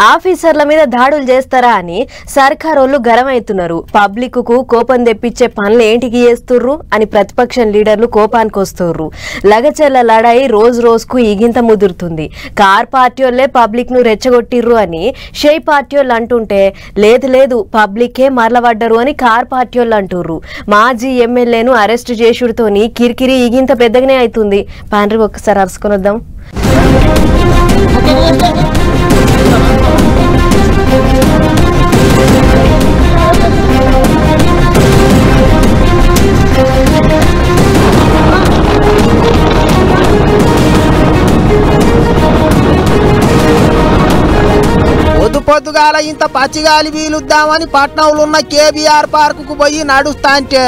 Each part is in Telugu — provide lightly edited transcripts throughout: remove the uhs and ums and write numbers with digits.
ఆఫీసర్ల మీద దాడులు చేస్తారా అని సర్కారోళ్ళు గరమైతున్నారు. పబ్లిక్ కు కోపం తెప్పించే పనులు ఏంటికి చేస్తుర్రు అని ప్రతిపక్షం లీడర్లు కోపానికి వస్తుర్రు. లగచర్ల లడాయి రోజు రోజుకు ఇగింత ముదురుతుంది. కార్ పార్టీ వాళ్ళే పబ్లిక్ ను రెచ్చగొట్టిర్రు అని షేయ్ పార్టీ వాళ్ళు అంటుంటే లేదు లేదు పబ్లికే మరలబడ్డరు అని కార్ పార్టీ వాళ్ళు అంటుర్రు. మాజీ ఎమ్మెల్యేను అరెస్టు చేసుడుతోని కిరికిరి ఇగింత పెద్దగానే అవుతుంది. పాండ్రి ఒక్కసారి అరుసుకొని వద్దాం. పొద్దుగాల ఇంత పచ్చిగాలి వీలుద్దామని పట్నంలో ఉన్న కేబీఆర్ పార్కు పోయి నడుస్తా అంటే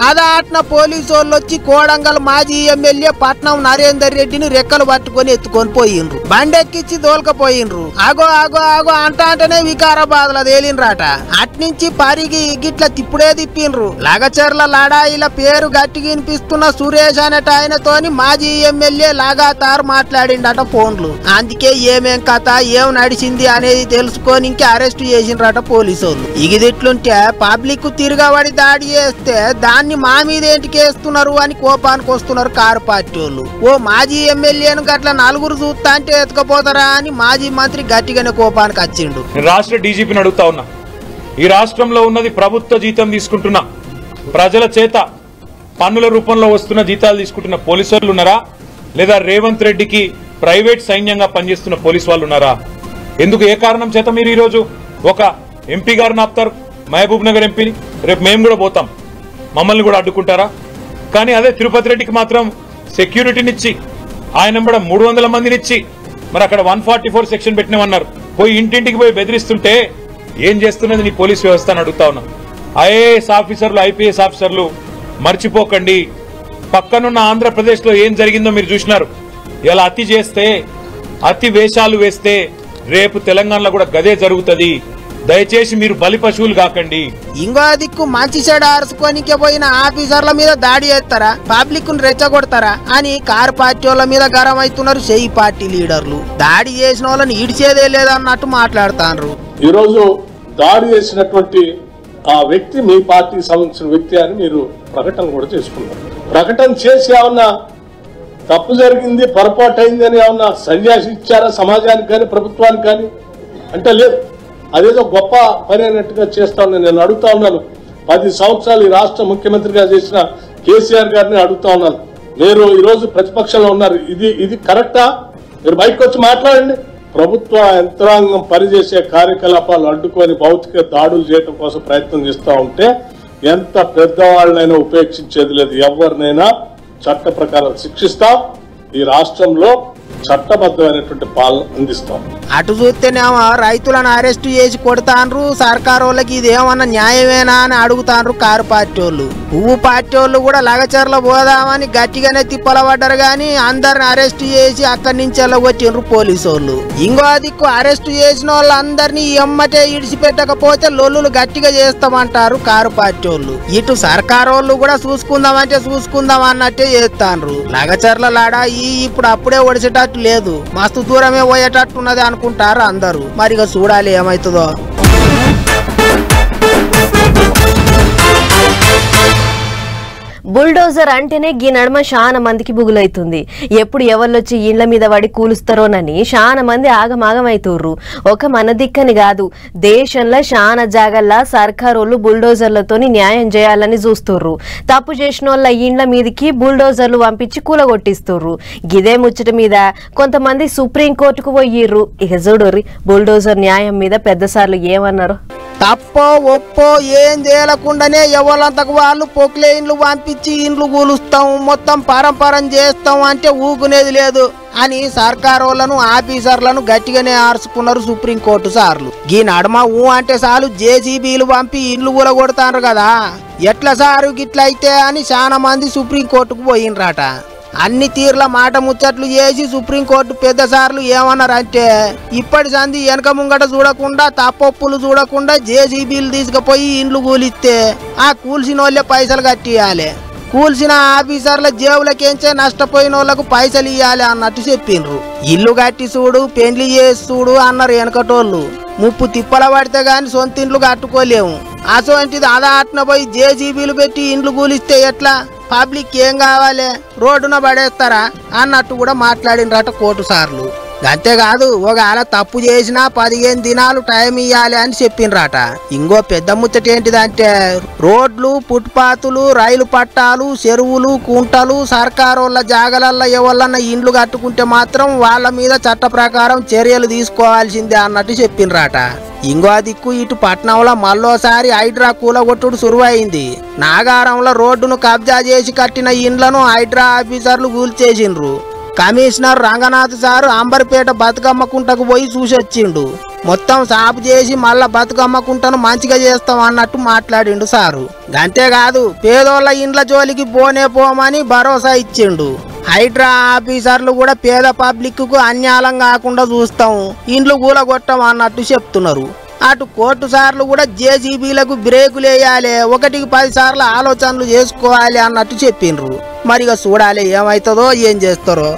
అదాట్న పోలీసు వాళ్ళు వచ్చి కోడంగల్ మాజీ ఎమ్మెల్యే పట్నం నరేందర్ రెడ్డిని రెక్కలు పట్టుకొని ఎత్తుకొని పోయిండ్రు. బండెక్కిచ్చి దోల్కపోయిండ్రు. ఆగో ఆగో ఆగో అంటేనే వికారాబాద్ లో తేలినరాట. అట్నుంచి పరిగి గిట్ల తిప్పుడే తిప్పిండ్రు. లగచర్ల లడాయిల పేరు గట్టిగా వినిపిస్తున్న సురేష్ అనేట ఆయనతోని మాజీ ఎమ్మెల్యే లాగాతారు మాట్లాడిండట ఫోన్లు. అందుకే ఏమేం కథ ఏం నడిచింది అనేది తెలుసుకొని ఇంకా అరెస్ట్ చేసిండ్రట పోలీసు వాళ్ళు. ఇగిదిట్లుంటే పబ్లిక్ తిరగబడి దాడి చేస్తే దాన్ని మా మీద ఏంటికి వేస్తున్నారు అని కోపానికి వస్తున్నారు కారు పార్టీ వాళ్ళు. ఓ మాజీ ఎమ్మెల్యేను గట్ల నలుగురు చూస్తా అంటే ఎత్తుకపోతారా అని మాజీ మంత్రి గట్టిగానే కోపానికి వచ్చిండు. రాష్ట్ర డీజీపీని అడుగుతా ఉన్నా, ఈ రాష్ట్రంలో ఉన్నది ప్రభుత్వ జీతం తీసుకుంటున్నా ప్రజల చేత పన్నుల రూపంలో వస్తున్న జీతాలు తీసుకుంటున్న పోలీసు వాళ్ళు ఉన్నారా, లేదా రేవంత్ రెడ్డికి ప్రైవేట్ సైన్యంగా పనిచేస్తున్న పోలీసు వాళ్ళు ఉన్నారా? ఎందుకు ఏ కారణం చేత మీరు ఈరోజు ఒక ఎంపీ గారిని ఆపుతారు, మహబూబ్ నగర్ ఎంపీని? రేపు మేము కూడా పోతాం, మమ్మల్ని కూడా అడ్డుకుంటారా? కానీ అదే తిరుపతి రెడ్డికి మాత్రం సెక్యూరిటీనిచ్చి ఆయన కూడా 300 మందినిచ్చి మరి అక్కడ 144 సెక్షన్ పెట్టినామన్నారు. పోయి ఇంటింటికి పోయి బెదిరిస్తుంటే ఏం చేస్తున్నది నీ పోలీస్ వ్యవస్థ అని అడుగుతా ఉన్నా. ఐఏఎస్ ఆఫీసర్లు ఐపీఎస్ ఆఫీసర్లు మర్చిపోకండి, పక్కనున్న ఆంధ్రప్రదేశ్ లో ఏం జరిగిందో మీరు చూసినారు. ఇలా అతి చేస్తే అతి వేషాలు వేస్తే రేపు తెలంగాణలో కూడా గదే జరుగుతుంది. దయచేసి మీరు బలి పశువులు కాకండి. ఇంకో దిక్కు మంచి చెడు అరుచుకోనికే పోయిన ఆఫీసర్ల మీద దాడి చేస్తారా, పబ్లిక్ ను రెచ్చగొడతారా అని కారు పార్టీ వాళ్ళ మీద గరం అవుతున్నారు షేయ్ పార్టీ లీడర్లు. దాడి చేసిన వాళ్ళని ఇడిచేదే లేదన్నట్టు మాట్లాడుతారు. ఈ రోజు దాడి చేసినటువంటి ఆ వ్యక్తి మీ పార్టీకి సంబంధించిన వ్యక్తి అని మీరు ప్రకటన కూడా చేసుకున్నారు. ప్రకటన చేసి ఏమన్నా తప్పు జరిగింది పొరపాటు అయింది అని ఏమన్నా సన్యాసి ఇచ్చారా సమాజానికి కానీ ప్రభుత్వానికి కానీ అంటే లేదు. అదేదో గొప్ప పని అయినట్టుగా చేస్తా ఉన్నాను. నేను అడుగుతా ఉన్నాను, 10 సంవత్సరాలు ఈ రాష్ట్ర ముఖ్యమంత్రిగా చేసిన కేసీఆర్ గారిని అడుగుతా ఉన్నాను. మీరు ఈరోజు ప్రతిపక్షంలో ఉన్నారు, ఇది కరెక్టా? మీరు బయటకు వచ్చి మాట్లాడండి. ప్రభుత్వ యంత్రాంగం పనిచేసే కార్యకలాపాలు అడ్డుకొని భౌతిక దాడులు చేయడం కోసం ప్రయత్నం చేస్తూ ఉంటే ఎంత పెద్దవాళ్ళనైనా ఉపేక్షించేది లేదు. ఎవరినైనా చట్ట ప్రకారం శిక్షిస్తాం. ఈ రాష్ట్రంలో చట్టబద్ధమైనటువంటి పాలన అందిస్తాం. అటు చూస్తేనేమో రైతులను అరెస్టు చేసి కొడతాండ్రు. సర్కారు వాళ్ళకి ఇదేమన్నా న్యాయమేనా అని అడుగుతాండ్రు కారు పార్టీ వాళ్ళు. పువ్వు పార్టీ వాళ్ళు కూడా లగచర్ల పోదామని గట్టిగానే తిప్పలబడ్డారు గాని అందరిని అరెస్టు చేసి అక్కడి నుంచి వెళ్ళగొట్టిండ్రు పోలీసు వాళ్ళు. ఇంకో దిక్కు అరెస్టు చేసిన వాళ్ళందరినీ ఎమ్మటే ఇడిచిపెట్టకపోతే లొల్లులు గట్టిగా చేస్తామంటారు కారు పార్టీ వాళ్ళు. ఇటు సర్కారు వాళ్ళు కూడా చూసుకుందామంటే చూసుకుందాం అన్నట్టే చేస్తాండ్రు. లగచర్ల లాడా ఇప్పుడు అప్పుడే ఒడిచేటట్టు లేదు, మస్తు దూరమే పోయేటట్టున్నది అనుకుంటారు అందరూ. మరిగా చూడాలి ఏమైతుందో. బుల్డోజర్ అంటేనే గీ నడుమ చాలా మందికి బుగులైతుంది. ఎప్పుడు ఎవళ్ళొచ్చి ఇండ్ల మీద పడి కూలుస్తారోనని చాలా మంది ఆగమాగమైతుర్రు. ఒక మన దిక్కని కాదు, దేశంలో చాలా జాగల్లా సర్కారోళ్ళు బుల్డోజర్లతోని న్యాయం చేయాలని చూస్తుర్రు. తప్పు చేసిన వాళ్ళ ఇండ్ల మీదకి బుల్డోజర్లు పంపించి కూలగొట్టిస్తుర్రు. గిదే ముచ్చట మీద కొంతమంది సుప్రీంకోర్టుకు పోయిర్రు. ఇక చూడుర్రి బుల్డోజర్ న్యాయం మీద పెద్దసార్లు ఏమన్నారు. తప్పో ఒప్పో ఏం తేలకుండానే ఎవరంతకు వాళ్ళు పొక్లే ఇండ్లు పంపించి ఇండ్లు కూలుస్తాం, మొత్తం పరంపరం చేస్తాం అంటే ఊకునేది లేదు అని సర్కారోళ్లను ఆఫీసర్లను గట్టిగానే ఆర్చుకున్నారు సుప్రీంకోర్టు సార్లు. ఈ నడమ అంటే చాలు జేసీబీలు పంపి ఇండ్లు కూలగొడతారు కదా, ఎట్లా సారు గిట్లయితే అని చాలా మంది సుప్రీంకోర్టుకు పోయినరాట. అన్ని తీర్ల మాట ముచ్చట్లు చేసి సుప్రీంకోర్టు పెద్ద సార్లు ఏమన్నారంటే ఇప్పటి సంది వెనక ముంగట చూడకుండా తప్పొప్పులు చూడకుండా జేసీబీలు తీసుకుపోయి ఇండ్లు కూలిస్తే ఆ కూల్సిన వాళ్ళే పైసలు కట్టియాలి, కూల్సిన ఆఫీసర్ల జేబులకేంచే నష్టపోయిన వాళ్ళకు పైసలు ఇవ్వాలి అన్నట్టు చెప్పిండ్రు. ఇల్లు కట్టి చూడు పెండ్లి చేసి చూడు అన్నారు వెనకటోళ్ళు. ముప్పు తిప్పల పడితే గాని సొంత ఇండ్లు కట్టుకోలేము. అసోంటిది అదాటన పోయి జేసీబీలు పెట్టి ఇండ్లు కూలిస్తే ఎట్లా? పబ్లిక్ ఏం కావాలి? రోడ్డున పడేస్తారా అన్నట్టు కూడా మాట్లాడినరట కోర్టు సార్లు. అంతేకాదు ఒకవేళ తప్పు చేసినా 15 దినాలు టైం ఇవ్వాలి అని చెప్పిండ్రట. ఇంకో పెద్ద ముచ్చట ఏంటిదంటే రోడ్లు, ఫుట్పాతులు, రైలు పట్టాలు, చెరువులు, కుంటలు సర్కారోళ్ళ జాగలల్ల ఎవరన్నా ఇండ్లు కట్టుకుంటే మాత్రం వాళ్ళ మీద చట్ట ప్రకారం చర్యలు తీసుకోవాల్సిందే అన్నట్టు చెప్పిండ్రట. ఇంకో దిక్కు ఇటు పట్నంలో మళ్ళోసారి హైడ్రా కూలగొట్టుడు సురువైంది. నాగారంలో రోడ్డును కబ్జా చేసి కట్టిన ఇండ్లను హైడ్రా ఆఫీసర్లు కూల్చేసిండ్రు. కమిషనర్ రంగనాథ్ సారు అంబర్పేట బతుకమ్మ కుంటకు పోయి చూసొచ్చిండు. మొత్తం సాపు చేసి మళ్ళా బతుకమ్మ కుంటను మంచిగా చేస్తాం అన్నట్టు మాట్లాడిండు సారు. అంతేకాదు పేదోళ్ళ ఇండ్ల జోలికి పోనే పోమని భరోసా ఇచ్చిండు. హైడ్రా ఆఫీసర్లు కూడా పేద పబ్లిక్ కు అన్యాయం కాకుండా చూస్తాం, ఇండ్లు కూలగొట్టం అన్నట్టు చెప్తున్నారు. అటు కోర్టు సార్లు కూడా జేసీబీలకు బ్రేకులు వేయాలి, 1కి 10 సార్లు ఆలోచనలు చేసుకోవాలి అన్నట్టు చెప్పిండ్రు. మరిగా చూడాలి ఏమవుతుందో ఏం చేస్తారో.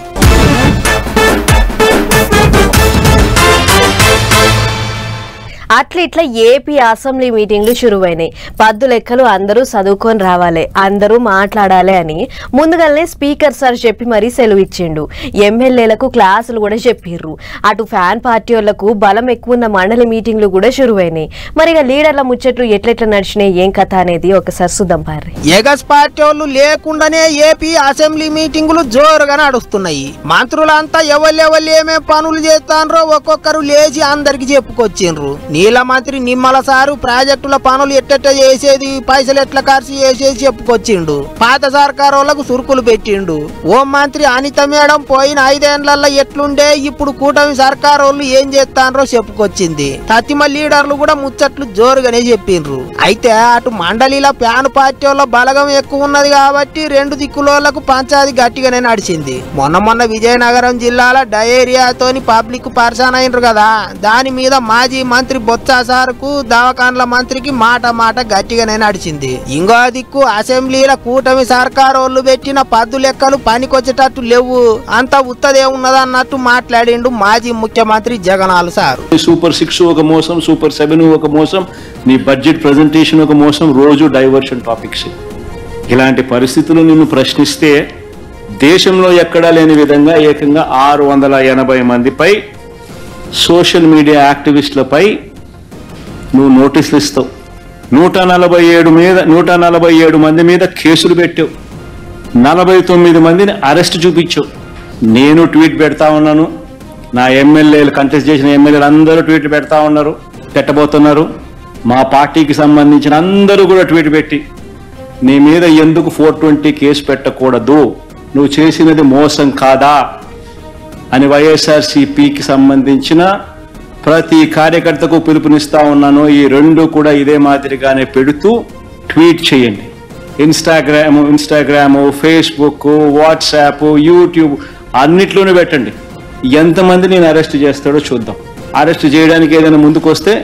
అట్లా ఇట్లా ఏపీ అసెంబ్లీ మీటింగ్లు షురువైనాయి. పద్దు లెక్కలు అందరూ చదువుకొని రావాలి, అందరూ మాట్లాడాలి అని ముందుగానే స్పీకర్ సార్ చెప్పి మరీ సెలవు ఇచ్చిండు. ఎమ్మెల్యేలకు క్లాసులు కూడా చెప్పిర్రు. అటు ఫ్యాన్ పార్టీ వాళ్లకు బలం ఎక్కువ ఉన్న మండలి మీటింగ్లు కూడా షురువైనాయి. మరిగా లీడర్ల ముచ్చట్లు ఎట్లెట్లా నడిచినాయి ఏం కథ అనేది ఒకసారి చూద్దాం పార్రి. ఎగస్ పార్టీ వాళ్ళు లేకుండానే ఏపీ అసెంబ్లీ మీటింగులు జోరుగా నడుస్తున్నాయి. మంత్రులంతా ఎవరు ఏమేం పనులు చేస్తాన్రో ఒక్కొక్కరు లేచి అందరికి చెప్పుకొచ్చిండ్రు. నీళ్ళ మంత్రి నిమ్మల సారు ప్రాజెక్టుల పనులు ఎట్ట చేసేది, పైసలు ఎట్లా ఖర్చు చేసేది చెప్పుకొచ్చిండు. పాత సర్కారు వాళ్ళకు సురుకులు పెట్టిండు. హోం మంత్రి అనిత మేడం పోయిన 5 ఏళ్లలో ఎట్లుండే, ఇప్పుడు కూటమి సర్కారు వాళ్ళు ఏం చేస్తాన్రో చెప్పుకొచ్చింది. తతిమ లీడర్లు కూడా ముచ్చట్లు జోరుగానే చెప్పిండ్రు. అయితే అటు మండలిలో ప్యాన్ పార్టీ వాళ్ళ బలగం ఎక్కువ ఉన్నది కాబట్టి 2 దిక్కులోళ్లకు పంచాది గట్టిగానే నడిచింది. మొన్న విజయనగరం జిల్లాలో డయేరియాతోని పబ్లిక్ పర్సన్ అయినరు కదా, దాని మీద మాజీ మంత్రి బొత్స సార్కు దవాఖాన్ల మంత్రికి మాట గట్టిగానే నడిచింది. ఇంకో దిక్కు అసెంబ్లీల కూటమి సర్కారు వాళ్ళు పెట్టిన పద్దు లెక్కలు పనికొచ్చేటట్టు లేవు, అంత ఉత్తదే ఉన్నదన్నట్టు మాట్లాడిండు మాజీ ముఖ్యమంత్రి జగనాల్ సార్. సూపర్ 6 ఒక మోసం, సూపర్ 7 ఒక మోసం, నీ బడ్జెట్ ప్రెజెంటేషన్ ఒక మోసం, రోజు డైవర్షన్ టాపిక్స్. ఇలాంటి పరిస్థితులు నిన్ను ప్రశ్నిస్తే దేశంలో ఎక్కడా లేని విధంగా ఏకంగా 680 మందిపై సోషల్ మీడియా యాక్టివిస్టులపై నువ్వు నోటీసులు ఇస్తావు. 147 మంది మీద కేసులు పెట్టావు, 49 మందిని అరెస్ట్ చూపించావు. నేను ట్వీట్ పెడతా ఉన్నాను, నా ఎమ్మెల్యేలు కంటెస్ట్ చేసిన ఎమ్మెల్యేలు అందరూ ట్వీట్లు పెడతా ఉన్నారు, పెట్టబోతున్నారు. మా పార్టీకి సంబంధించిన అందరూ కూడా ట్వీట్ పెట్టి నీ మీద ఎందుకు 420 కేసు పెట్టకూడదు, నువ్వు చేసినది మోసం కాదా అని వైఎస్ఆర్సీపీకి సంబంధించిన ప్రతి కార్యకర్తకు పిలుపునిస్తా ఉన్నాను. ఈ 2 కూడా ఇదే మాదిరిగానే పెడుతూ ట్వీట్ చేయండి. ఇన్స్టాగ్రాము, ఫేస్బుక్, వాట్సాప్, యూట్యూబ్ అన్నిట్లోనూ పెట్టండి. ఎంతమంది నేను అరెస్ట్ చేస్తాడో చూద్దాం. అరెస్ట్ చేయడానికి ఏదైనా ముందుకు వస్తే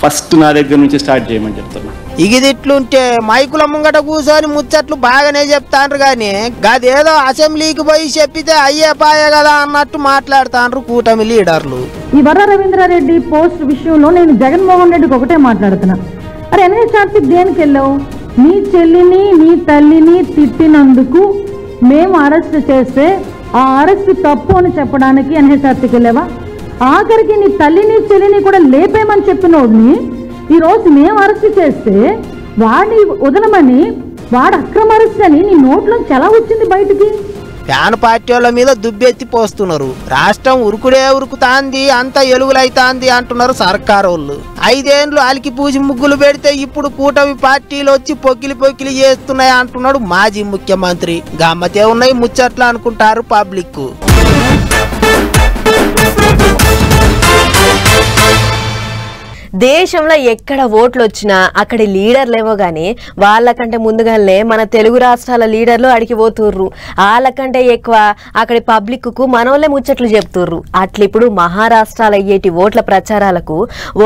ఫస్ట్ నా దగ్గర నుంచి స్టార్ట్ చేయమని చెప్తున్నా. ఇగిదిట్లుంటే మైకుల ముంగట కూర్చొని ముచ్చట్లు బాగానే చెప్తాండ్రు గాని గదేదో అసెంబ్లీకి పోయి చెప్పితే అయ్యే పాయే కదా అన్నట్టు మాట్లాడుతాండ్రు కూటమి లీడర్లు. ఈ వర్ర రవీంద్రారెడ్డి పోస్ట్ విషయంలో నేను జగన్మోహన్ రెడ్డికి ఒకటే మాట్లాడుతున్నా. అరే ఎన్హెచ్ఆర్సీ దేనికి వెళ్ళావు? నీ చెల్లిని నీ తల్లిని తిట్టినందుకు మేము అరెస్ట్ చేస్తే ఆ అరెస్ట్ తప్పు అని చెప్పడానికి ఎన్హెచ్ఆర్సీకి వెళ్ళావా? ఆఖరికి నీ తల్లిని చెల్లిని కూడా లేపేమని చెప్పినోడిని ఈరోజు మేము అరెస్ట్ చేస్తే వాడిని వదలమని, వాడు అక్రమ అరెస్ట్ అని నీ నోట్లోంచి ఎలా వచ్చింది బయటికి? ఫ్యాన్ పార్టీ వాళ్ళ మీద దుబ్బెత్తి పోస్తున్నారు. రాష్ట్రం ఉరుకుడే ఉరుకుతాంది, అంత ఎలుగులైతాంది అంటున్నారు సర్కారు వాళ్ళు. 5 ఏళ్ళు అలికి పూసి ముగ్గులు పెడితే ఇప్పుడు కూటమి పార్టీలు వచ్చి పొక్కిలి చేస్తున్నాయి అంటున్నాడు మాజీ ముఖ్యమంత్రి. గమ్మతే ఉన్నాయి ముచ్చట్లు అనుకుంటారు పబ్లిక్. దేశంలో ఎక్కడ ఓట్లు వచ్చినా అక్కడి లీడర్లేమో గానీ వాళ్ళకంటే ముందుగానే మన తెలుగు రాష్ట్రాల లీడర్లు అడిగి పోతుర్రు. వాళ్ళకంటే ఎక్కువ అక్కడి పబ్లిక్ కు మనోళ్ళే ముచ్చట్లు చెప్తుర్రు. అట్లిప్పుడు మహారాష్ట్రాల అయ్యేటి ఓట్ల ప్రచారాలకు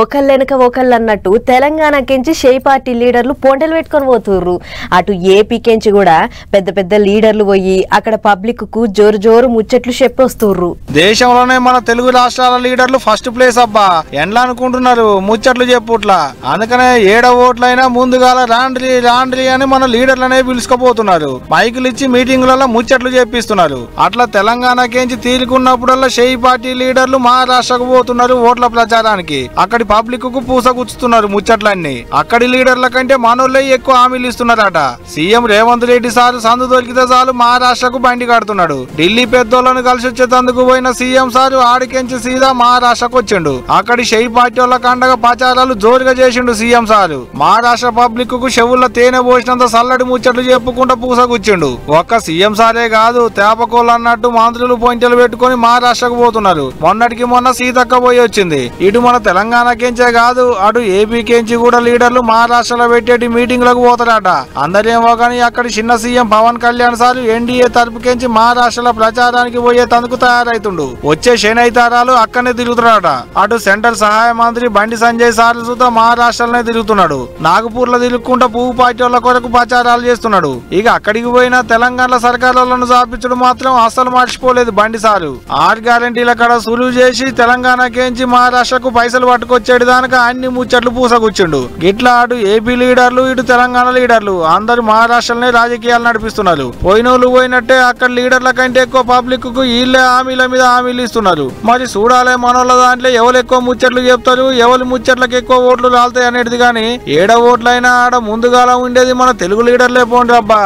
ఒకళ్ళెనక ఒకళ్ళు అన్నట్టు తెలంగాణకెంచి షేయ్ పార్టీ లీడర్లు పొంటలు పెట్టుకొని పోతుర్రు. అటు ఏపీకెంచి కూడా పెద్ద పెద్ద లీడర్లు పోయి అక్కడ పబ్లిక్ కు జోరు జోరు ముచ్చట్లు చెప్పొస్తుర్రు. దేశంలోనే మన తెలుగు రాష్ట్రాల లీడర్లు ఫస్ట్ ప్లేస్ అబ్బా, ఎండ్లా అనుకుంటున్నారు ముచ్చట్లు చెప్పుట్లా. అందుకనే ఏడ ఓట్లైనా ముందుగాల రాండ్రి రాండ్రి అని మన లీడర్లనే పిలుచుకుపోతున్నారు. మైకులు ఇచ్చి మీటింగులలో ముచ్చట్లు చెప్పిస్తున్నారు. అట్లా తెలంగాణకేంచి తీరుకున్నప్పుడల్లా షేయ్ పార్టీ లీడర్లు మహారాష్ట్రకు పోతున్నారు ఓట్ల ప్రచారానికి. అక్కడి పబ్లిక్ కు పూసగుచ్చుతున్నారు ముచ్చట్లన్నీ. అక్కడి లీడర్ల కంటే మనోళ్ళే ఎక్కువ హామీలు ఇస్తున్నారట. సీఎం రేవంత్ రెడ్డి సార్ సందు దొరికితే చాలు మహారాష్ట్రకు బండి కడుతున్నాడు. ఢిల్లీ పెద్దోళ్లను కలిసి వచ్చేందుకు పోయిన సీఎం సార్ ఆడికెంచి సీదా మహారాష్ట్రకు వచ్చిండు. అక్కడి షేయ్ పార్టీ వాళ్ళ కండగా ప్రచారాలు జోరుగా చేసిండు సీఎం సారు. మహారాష్ట్ర పబ్లిక్ కు చెవుల్లో తేనె పోసినంత సల్లడి ముచ్చట్లు చెప్పుకుంటూ పూసగుచ్చిండు. ఒక్క సీఎం సారే కాదు, తేపకోళ్ళు అన్నట్టు మంత్రులు పొంటలు పెట్టుకుని మహారాష్ట్రకు పోతున్నారు. మొన్నటికి మొన్న సీతక్క పోయి వచ్చింది. ఇటు మన తెలంగాణకేంచే కాదు, అటు ఏపీకేంచి కూడా లీడర్లు మహారాష్ట్రలో పెట్టేటి మీటింగ్లకు పోతారట. అందరేమో కానీ అక్కడి చిన్న CM Pawan Kalyan sir NDA తరపుకేంచి మహారాష్ట్రలో ప్రచారానికి పోయే తందుకు తయారైతుండు. వచ్చే శనైతారాలు అక్కడనే తిరుగుతున్నాడట. అటు సెంట్రల్ సహాయ మంత్రి బండి సంజయ్ సార్ సుతా మహారాష్ట్రలోనే తిరుగుతున్నాడు. నాగపూర్ లో తిరుగుకుంటా పువ్వు పార్టీ వాళ్ళ కొరకు ప్రచారాలు చేస్తున్నాడు. ఇక అక్కడికి పోయిన తెలంగాణ సర్కారులను చాపించడం మాత్రం అస్సలు మర్చిపోలేదు బండి సారు. 6 గ్యారెంటీల కడ సులువు చేసి తెలంగాణకేంచి మహారాష్ట్రకు పైసలు పట్టుకొచ్చేడు దానిక అన్ని ముచ్చట్లు పూసగుచ్చిండు. గిట్లా అటు ఏపీ లీడర్లు ఇటు తెలంగాణ లీడర్లు అందరు మహారాష్ట్రలోనే రాజకీయాలు నడిపిస్తున్నారు. పోయినోళ్ళు పోయినట్టే అక్కడ లీడర్ల కంటే ఎక్కువ పబ్లిక్ కు వీళ్ళే హామీల మీద హామీలు ఇస్తున్నారు. మరి చూడాలే మనోళ్ళ దాంట్లో ఎవరు ఎక్కువ ముచ్చట్లు చెప్తారు, ఎవరి ముచ్చట్లకు ఎక్కువ ఓట్లు రాలుతాయి అనేది. గాని ఏడ ఓట్లైనా ఆడ ముందుగాల ఉండేది మన తెలుగు లీడర్లే పోండి అబ్బా.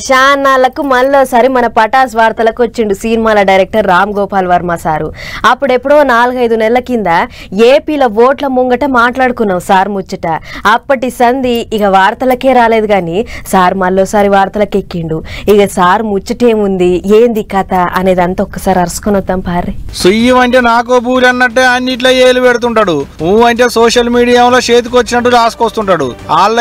షాన్నాళ్లకు మళ్ళోసారి మన పటాస్ వార్తలకు వచ్చిండు సినిమాల డైరెక్టర్ రామ్ గోపాల్ వర్మ సారు. అప్పుడెప్పుడో 4-5 నెలల కింద ఏపీలో ఓట్ల ముంగట మాట్లాడుకున్నాం సార్ ముచ్చట. అప్పటి సంధి ఇక వార్తలకే రాలేదు గాని సార్ మళ్ళోసారి వార్తలకు ఎక్కిండు. ఇక సార్ ముచ్చటేముంది ఏంది కథ అనేది అంతా ఒక్కసారి అరుసుకొని వద్దాం పారి. సుయ్యం అంటే నాకో బూరి అన్నట్టే అన్నిట్లో ఏలు పెడుతుంటాడు. అంటే సోషల్ మీడియాలో చేతికి వచ్చినట్టు రాసుకొస్తుంటాడు. వాళ్ళ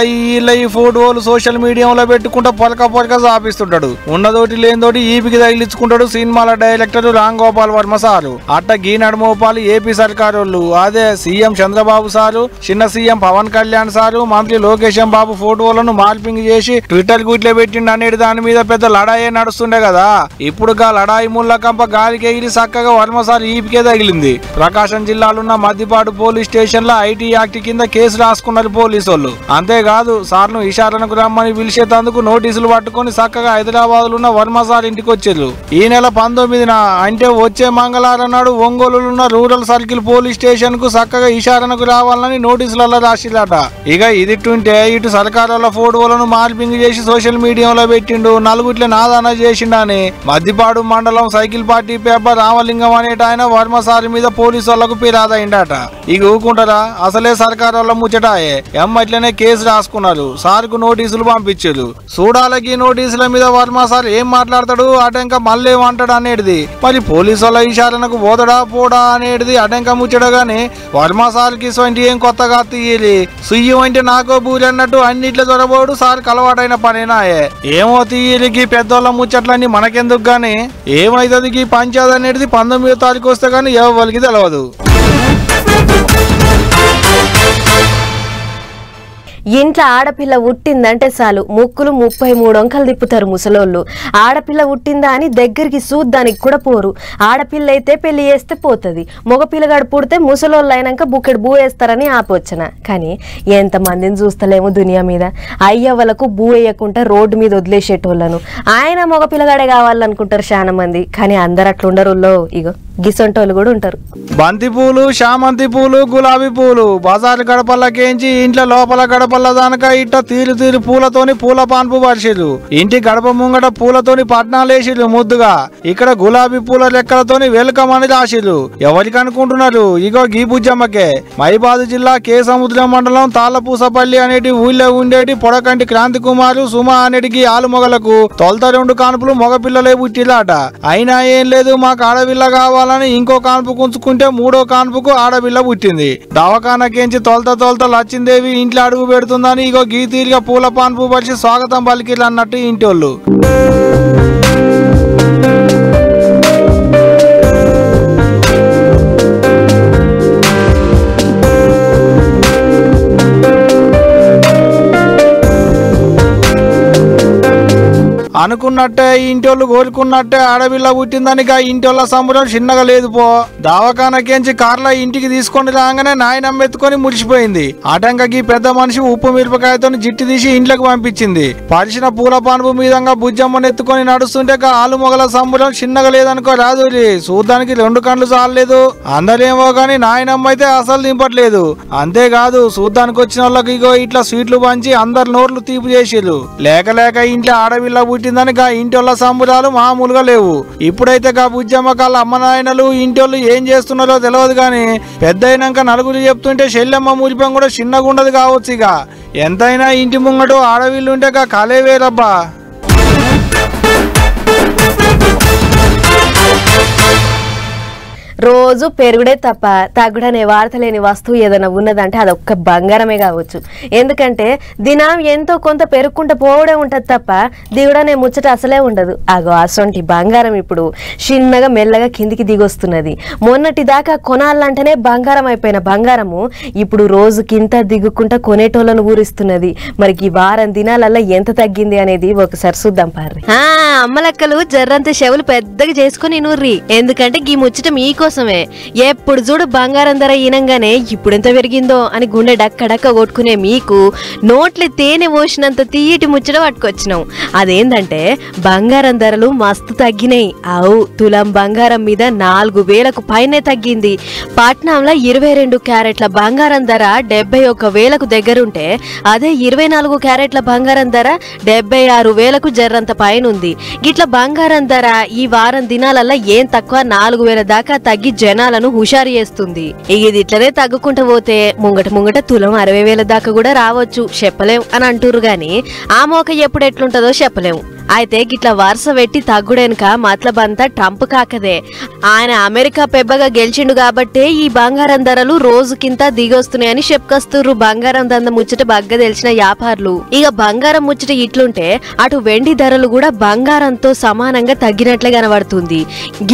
ఈ ఫోటోలు సోషల్ మీడియాలో పెట్టుకుంటా పొలక చాపిస్తుంటాడు. ఉన్నదోటి లేనితోటి ఈపికి తగిలించుకుంటాడు సినిమాల డైరెక్టర్ రామ్ గోపాల్ వర్మ సారు. అట్ట గీనడు మోపాలు ఏపీ సర్కారు అదే సీఎం చంద్రబాబు సారు, చిన్న సీఎం పవన్ కళ్యాణ్ సారు, మంత్రి లోకేష్ బాబు ఫోటోలను మార్పింగ్ చేసి ట్విట్టర్ గుట్లే పెట్టిండు అనేది దాని మీద పెద్ద లడాయే నడుస్తుండే కదా. ఇప్పుడు గా లడాయి ముళ్ళకంప గాలికి ఎగిరి చక్కగా వర్మ సార్ ఈపికే తగిలింది. ప్రకాశం జిల్లాలున్న మద్దిపాడు పోలీస్ స్టేషన్ లో ఐటీ యాక్ట్ కింద కేసు రాసుకున్నారు పోలీసు వాళ్ళు. అంతేకాదు సార్ను ఇషారాలకు రమ్మని పిలిచేందుకు నోటీసులు పట్టుకుని చక్కగా హైదరాబాద్ లో ఉన్న వర్మ సార్ ఇంటికి వచ్చారు. ఈ నెల 19న అంటే వచ్చే మంగళవారం నాడు ఒంగోలున్న రూరల్ సర్కిల్ పోలీస్ స్టేషన్ కు చక్కగా ఇషారాకు రావాలని నోటీసులలో రాసిరట. ఇక ఇదిట్టుంటే ఇటు సర్కారుల ఫోటోలను మార్పింగ్ చేసి సోషల్ మీడియాలో పెట్టిండు. నలుగుట్లే నాదాన చేసిండని మద్దిపాడు మండలం సైకిల్ పార్టీ పేపర్ రామలింగం అనేట ఆయన వర్మ సార్ మీద పోలీసు వాళ్లకు ఫిర్యాదయిండట. ఇక ఊకుంటారా, అసలే సర్కారు వాళ్ళ ముచ్చటాయే. ఎమ్మట్లనే కేసు రాసుకున్నారు. సార్ కు నోటీసులు పంపించారు. చూడాలకి నోటీసుల మీద వర్మ సార్ ఏం మాట్లాడతాడు, అటెంక మళ్ళీ ఏమంటాడు అనేది. మరి పోలీసు వాళ్ళ ఇషారణకు పోదడా పోడా అనేది అటెంక ముచ్చడగానే వర్మ సార్ కి ఏం కొత్తగా తీయాలి. సుయ్యం అంటే నాకో బూరి అన్నట్టు అన్నిట్లో దొరబోడు సార్ కలవాటైన పనేనాయే. ఏమో తీయలికి పెద్దోళ్ళ ముచ్చట్లన్నీ మనకెందుకు గాని ఏమైతుంది పంచాయతీ అనేది 19వ తారీఖు వస్తే గానీ ఎవరికి తెలియదు. ఇంట్లో ఆడపిల్ల పుట్టిందంటే చాలు ముక్కులు 33 వంకలు తిప్పుతారు ముసలోళ్ళు. ఆడపిల్ల పుట్టిందా అని దగ్గరికి చూద్దానికి కూడా పోరు. ఆడపిల్ల అయితే పెళ్లి చేస్తే పోతుంది, మగపిల్లగాడు పుడితే ముసలోళ్ళు అయినాక బుక్కెడు బూ వేస్తారని ఆపొచ్చన. కానీ ఎంతమందిని చూస్తలేమో దునియా మీద. అయ్యవ్వలకు బూ వేయకుండా రోడ్డు మీద వదిలేసేటోళ్ళను. ఆయన మగపిల్లగాడే కావాలనుకుంటారు చాలా మంది. కానీ అందరు అట్లుండరు. ఇగో గిసొంటోళ్ళు కూడా ఉంటారు. బంతి పూలు, శామంతి పూలు, గులాబీ పూలు బజారు గడపల్లకేంచి ఇంట్లో లోపల గడపల్ల దానక ఇట్ట తీరు పూలతోని పూల పాన్పు పరిచిరు. ఇంటి గడప ముంగట పూలతోని పట్నాలేసిరు ముద్దుగా. ఇక్కడ గులాబీ పూల రెక్కలతోని వెల్కమ్ అని రాసిరు. ఎవరికి అనుకుంటున్నారు? ఇగో గీ బుజ్జమ్మకే. మైబాదు జిల్లా కే సముద్రం మండలం తాళ్లపూసపల్లి అనేటి ఊళ్ళో ఉండేటి పొడకంటి క్రాంతి కుమారు సుమ అనేటికి ఆలుమొగలకు తొలత 2 కాన్పులు మగపిల్లలే పుట్టిలాట. అయినా ఏం లేదు, మాకు ఆడపిల్ల కావాలని ఇంకో కాన్పు కుంచుకుంటే 3వ కాన్పుకు ఆడపిల్ల పుట్టింది. దవాఖానకేంచి తొలత లచ్చిందేవి ఇంట్లో అడుగు పెడుతుందని ఇగో గీతీరిగా పూల పాన్పు పరిచి స్వాగతం పలికిరు అన్నట్టు ఇంటోళ్ళు. అనుకున్నట్టే ఇంటోళ్ళు కోరుకున్నట్టే ఆడపిల్ల పుట్టిందని ఇంటోళ్ళ సంబరం చిన్నగా లేదు పో. దవాఖానకేంచి కార్ల ఇంటికి తీసుకొని రాగానే నాయనమ్మ ఎత్తుకొని మురిసిపోయింది. ఆటంకకి పెద్ద మనిషి ఉప్పు మిరపకాయతో జిట్టి తీసి ఇంట్లోకి పంపించింది. పరిచిన పూల పాన్పు మీదంగా బుజ్జమ్మని ఎత్తుకొని నడుస్తుంటే ఆలు మొగల సంబరం చిన్నగా లేదనుకో రాదురి. చూడ్డానికి 2 కళ్ళు చాలలేదు. అందరేమో గాని నాయనమ్మ అయితే అసలు దింపట్లేదు. అంతేకాదు చూడ్డానికి వచ్చిన వాళ్ళకి ఇగో ఇట్లా స్వీట్లు పంచి అందరు నోర్లు తీపి చేసిరు. లేక ఇంట్లో ఆడపిల్ల పుట్టిందని ఇంటోళ్ళ సంబరాలు మామూలుగా లేవు. ఇప్పుడైతే బుజ్జమ్మ కాళ్ళ అమ్మ నాయనలు ఇంటోళ్ళు ఏం చేస్తున్నారో తెలియదు గాని పెద్ద అయినాక నలుగురు చెప్తుంటే చెల్లెమ్మ మురిపం కూడా చిన్నగా ఉండదు కావచ్చు. ఇక ఎంతైనా ఇంటి ముంగట ఆడవిల్లుంటే కలే వేరబ్బా. రోజు పెరుగుడే తప్ప తగ్గుడనే వార్త లేని వస్తువు ఏదైనా ఉన్నదంటే అదొక్క బంగారమే కావచ్చు. ఎందుకంటే దినం ఎంతో కొంత పెరుగుకుంటూ పోవడే ఉంటది తప్ప దిగుడనే ముచ్చట అసలే ఉండదు. అగో అసొంటి బంగారం ఇప్పుడు చిన్నగా మెల్లగా కిందికి దిగొస్తున్నది. మొన్నటి దాకా కొనాలంటేనే బంగారం అయిపోయిన బంగారము ఇప్పుడు రోజుకింత దిగుకుంటా కొనేటోళ్ళను ఊరిస్తున్నది. మరి ఈ వారం దినాలల్లా ఎంత తగ్గింది అనేది ఒకసారి చూద్దాం పార్రి. అమ్మలక్కలు జర్రంత చెవులు పెద్దగా చేసుకుని నూర్రి. ఎందుకంటే ఈ ముచ్చట మీకోసమే. ఎప్పుడు చూడు బంగారం ధర ఈనంగానే ఇప్పుడెంత పెరిగిందో అని గుండె డక్క కొట్టుకునే మీకు నోట్లే తేనె పోసినంత తీయటి ముచ్చట పట్టుకొచ్చినాం. అదేంటంటే బంగారం ధరలు మస్తు తగ్గినాయి. అవు తులం బంగారం మీద 4,000కు పైనే తగ్గింది. పట్నంలో 22 క్యారెట్ల బంగారం ధర 71,000కు దగ్గరుంటే అదే 24 క్యారెట్ల బంగారం ధర 76,000కు జర్రంత పైనుంది. గిట్ల బంగారం ధర ఈ వారం దినాలల్లా ఏం తక్కువ 4,000 దాకా తగ్గి జనాలను హుషారు చేస్తుంది. ఇది ఇట్లనే తగ్గుకుంటూ పోతే ముంగట తులం 60,000 దాకా కూడా రావచ్చు. చెప్పలేం అని అంటురు గాని ఆ మోక ఎప్పుడు ఎట్లుంటదో చెప్పలేం. అయితే గిట్ల వరుస పెట్టి తగ్గుడెనక మతలబంతా ట్రంప్ కాకదే. ఆయన అమెరికా పెబ్బగా గెలిచిండు కాబట్టే ఈ బంగారం ధరలు రోజుకింత దిగొస్తున్నాయని చెప్పుకొస్తుర్రు బంగారం దంద ముచ్చట బగ్గ తెలిసిన వ్యాపారులు. ఇక బంగారం ముచ్చట ఇట్లుంటే అటు వెండి ధరలు కూడా బంగారంతో సమానంగా తగ్గినట్లే కనబడుతుంది.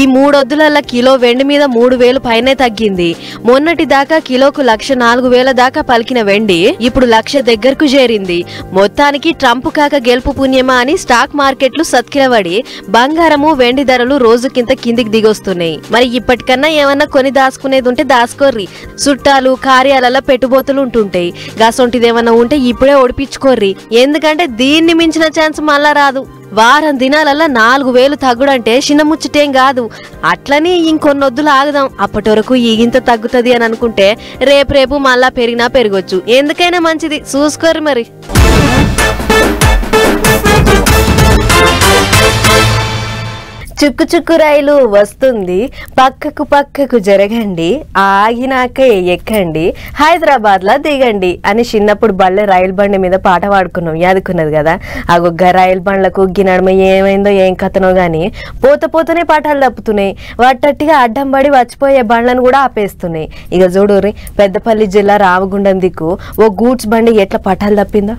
ఈ 3 వద్దులల్లా కిలో వెండి మీద 3,000 పైనే తగ్గింది. మొన్నటి దాకా కిలోకు 1,04,000 దాకా పలికిన వెండి ఇప్పుడు 1,00,000 దగ్గరకు చేరింది. మొత్తానికి ట్రంప్ కాక గెలుపు పుణ్యమా అని స్టాక్ మార్కెట్లు సత్కిలబడి బంగారము వెండి ధరలు రోజుకింత కిందికి దిగొస్తున్నాయి. మరి ఇప్పటికన్నా ఏమన్నా కొని దాచుకునేది ఉంటే దాచుకోర్రి. చుట్టాలు కార్యాలలో పెట్టుబోతులు ఉంటుంటాయి. గసొంటిదేమన్నా ఉంటే ఇప్పుడే ఒడిపించుకోర్రి. ఎందుకంటే దీన్ని మించిన ఛాన్స్ మళ్ళా రాదు. వారం దినాలల్లా 4,000 తగ్గుడంటే చిన్న ముచ్చటేం కాదు. అట్లని ఇంకొన్నొద్దులు ఆగదాం. అప్పటి వరకు ఈగింత తగ్గుతుంది అని అనుకుంటే రేపు మళ్ళా పెరిగినా పెరగొచ్చు. ఎందుకైనా మంచిది చూసుకోరు మరి. చుక్కు రైలు వస్తుంది, పక్కకు జరగండి, ఆగినాక ఎక్కండి, హైదరాబాద్ లా దిగండి అని చిన్నప్పుడు బళ్ళే రైలు బండి మీద పాట పాడుకున్నాం. యాదుకున్నది కదా. ఆ గొగ్గ రైలు బండ్లకు గినడమ ఏమైందో ఏం కథనో గాని పోతనే పాఠాలు తప్పుతున్నాయి. వాటట్టిగా అడ్డం పడి వచ్చిపోయే బండ్లను కూడా ఆపేస్తున్నాయి. ఇక చూడుర్రి పెద్దపల్లి జిల్లా రామగుండం దిక్కు ఓ గూడ్స్ బండి ఎట్లా పట్టాలు తప్పిందో.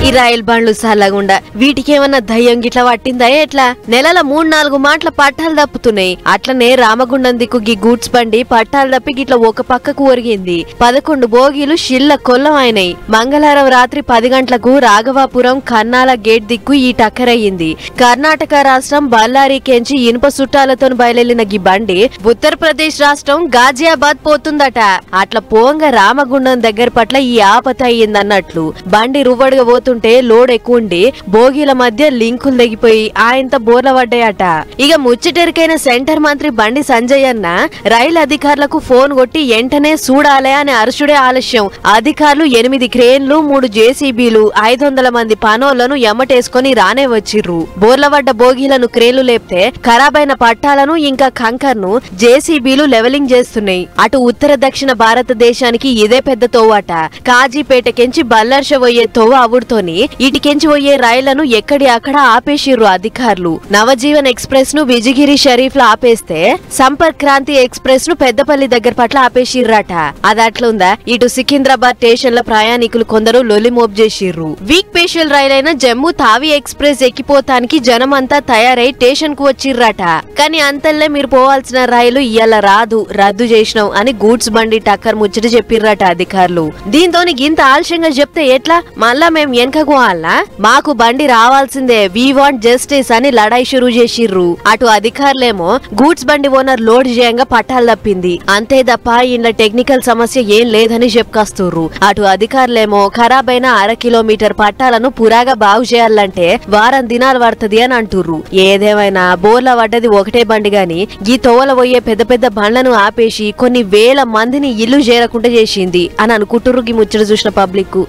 ఈ రైలు బండ్లు సల్లగుండా వీటికేమన్నా దయ్యం గిట్లా పట్టిందా ఎట్లా? నెలల 3-4 మాటల పట్టాలు తప్పుతున్నాయి. అట్లనే రామగుండం దిక్కు గీ గూడ్స్ బండి పట్టాలు తప్పి గిట్ల ఒక పక్కకు ఒరిగింది. 11 బోగీలు షిల్ల కొల్లం అయినాయి. మంగళవారం రాత్రి 10 గంటలకు రాఘవాపురం కన్నాల గేట్ దిక్కు ఈ టక్కరయ్యింది. కర్ణాటక రాష్ట్రం బళ్ళారికెంచి ఇనుప సుట్టాలతో బయలుదేరిన గీ బండి ఉత్తరప్రదేశ్ రాష్ట్రం గాజియాబాద్ పోతుందట. అట్లా పోంగ రామగుండం దగ్గర పట్ల ఈ ఆపత అయ్యిందన్నట్లు. బండి రువ్వడిగా పోతుంటే లోడ్ ఎక్కువండి బోగీల మధ్య లింకులు తెగిపోయి ఆయనతో బోర్ల పడ్డాయట. ఇక ముచ్చటెరికైన సెంటర్ మంత్రి బండి సంజయ్ అన్న రైలు అధికారులకు ఫోన్ కొట్టి వెంటనే చూడాలే అని అరుచుడే ఆలస్యం. అధికారులు 8 క్రేన్లు 3 జేసీబీలు 500 మంది పనోళ్లను ఎమ్మటేసుకుని రానే వచ్చిర్రు. బోర్లవడ్డ బోగీలను క్రేన్లు లేపితే ఖరాబైన పట్టాలను ఇంకా కంకర్ను జేసీబీలు లెవెలింగ్ చేస్తున్నాయి. అటు ఉత్తర దక్షిణ భారతదేశానికి ఇదే పెద్ద తోవాట. కాజీపేటకెంచి బల్లర్ష పోయే తోవ అవుడుతోని ఇటుకెంచి పోయే రైళ్లను ఎక్కడి అక్కడ ఆపేసిర్రు అధికారులు. నవజీవన్ ఎక్స్ప్రెస్ ను విజిగిరి షరీఫ్ లో ఆపేస్తే సంపర్క్ క్రాంతి ఎక్స్ప్రెస్ ను పెద్దపల్లి దగ్గర పట్ల ఆపేసిర్రట. అదట్లుందా? ఇటు సికింద్రాబాద్ స్టేషన్ లో ప్రయాణికులు కొందరు లొల్లిమోబ్ చేసిర్రు. వీక్ స్పెషల్ రైలైన జమ్మూ తావి ఎక్స్ప్రెస్ ఎక్కిపోతానికి జనమంతా తయారై స్టేషన్ కు వచ్చిర్రట. కానీ అంతల్లే మీరు పోవాల్సిన రైలు ఇయ్యాల రాదు, రద్దు చేసినాం అని గూడ్స్ బండి టక్కర్ ముచ్చట చెప్పిర్రట అధికారులు. దీంతోని గింత ఆలస్యంగా చెప్తే ఎట్లా? మళ్ళా మేం వెనకకు వాళ్ళా? మాకు బండి రావాల్సిందే, వీ వాంట్ జస్టిస్ అని లడాయి షురూ చేసిర్రు. అటు అధికారులేమో గూడ్స్ బండి ఓనర్ లోడ్ చేయంగా పట్టాలు తప్పింది అంతే తప్ప ఇంట్లో టెక్నికల్ సమస్య ఏం లేదని చెప్పుకొస్తుర్రు. అటు అధికారులేమో ఖరాబైన 1/2 కిలోమీటర్ పట్టాలను పురాగా బాగు చేయాలంటే వారం దినాలు పడుతుంది అని అంటుర్రు. ఏదేమైనా బోర్ల పడ్డది ఒకటే బండి గాని ఈ తోవల పోయే పెద్ద పెద్ద బండ్లను ఆపేసి కొన్ని వేల మందిని ఇల్లు చేరకుండా చేసింది అని అనుకుంటుర్రు ఈ ముచ్చట చూసిన పబ్లిక్.